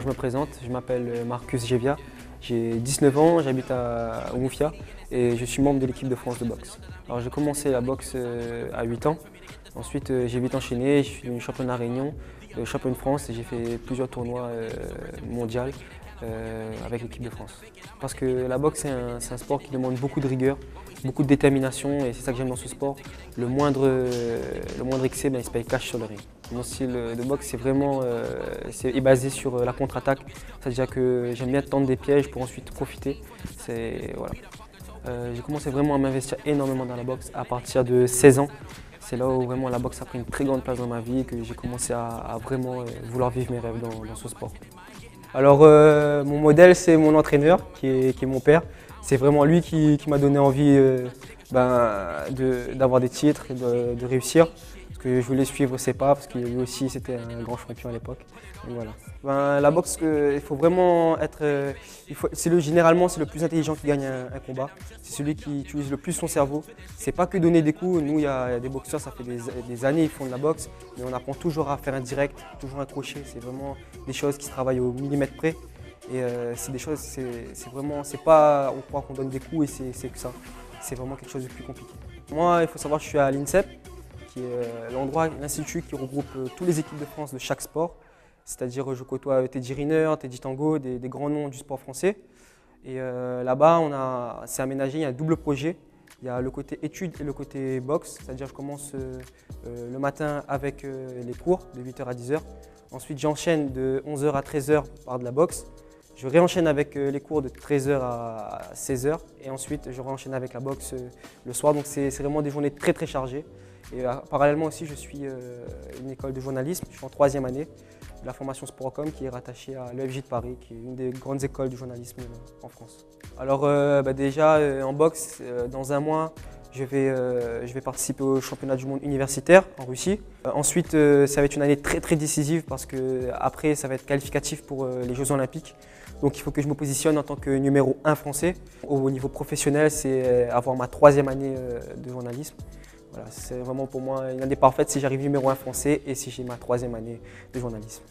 je me présente, je m'appelle Marcus Gévia, j'ai 19 ans, j'habite à Oumofia et je suis membre de l'équipe de France de boxe. Alors j'ai commencé la boxe à 8 ans, ensuite j'ai vite enchaîné, je suis devenu champion de la Réunion, champion de France et j'ai fait plusieurs tournois mondiaux avec l'équipe de France. Parce que la boxe c'est un sport qui demande beaucoup de rigueur, beaucoup de détermination et c'est ça que j'aime dans ce sport. Le moindre excès, il se paye cash sur le ring. Mon style de boxe est basé sur la contre-attaque, c'est-à-dire que j'aime bien tendre des pièges pour ensuite profiter. Voilà. J'ai commencé vraiment à m'investir énormément dans la boxe à partir de 16 ans. C'est là où vraiment la boxe a pris une très grande place dans ma vie et que j'ai commencé à vraiment vouloir vivre mes rêves dans ce sport. Alors mon modèle c'est mon entraîneur qui est mon père. C'est vraiment lui qui m'a donné envie d'avoir des titres, de réussir. Parce que je voulais suivre ses pas, parce que lui aussi c'était un grand champion à l'époque. Voilà. La boxe, il faut vraiment être. Généralement c'est le plus intelligent qui gagne un combat. C'est celui qui utilise le plus son cerveau. C'est pas que donner des coups. Nous il y a des boxeurs, ça fait des années ils font de la boxe, mais on apprend toujours à faire un direct, toujours un crochet. C'est vraiment des choses qui se travaillent au millimètre près. Et c'est des choses, c'est pas on croit qu'on donne des coups et c'est que ça. C'est vraiment quelque chose de plus compliqué. Moi, il faut savoir que je suis à l'INSEP, qui est l'institut qui regroupe toutes les équipes de France de chaque sport. C'est-à-dire je côtoie Teddy Riner, Teddy Tango, des grands noms du sport français. Et là-bas, c'est aménagé, il y a un double projet. Il y a le côté études et le côté boxe, c'est-à-dire je commence le matin avec les cours de 8h à 10h. Ensuite, j'enchaîne de 11h à 13h par de la boxe. Je réenchaîne avec les cours de 13h à 16h et ensuite je réenchaîne avec la boxe le soir. Donc c'est vraiment des journées très très chargées. Et parallèlement aussi, je suis une école de journalisme, je suis en 3e année de la formation Sportcom qui est rattachée à l'EFJ de Paris, qui est une des grandes écoles du journalisme en France. Alors déjà en boxe, dans un mois, je vais participer au championnat du monde universitaire en Russie. Ensuite, ça va être une année très très décisive parce que après, ça va être qualificatif pour les Jeux Olympiques. Donc il faut que je me positionne en tant que numéro 1 français. Au niveau professionnel, c'est avoir ma 3e année de journalisme. Voilà, c'est vraiment pour moi une année parfaite si j'arrive numéro 1 français et si j'ai ma 3e année de journalisme.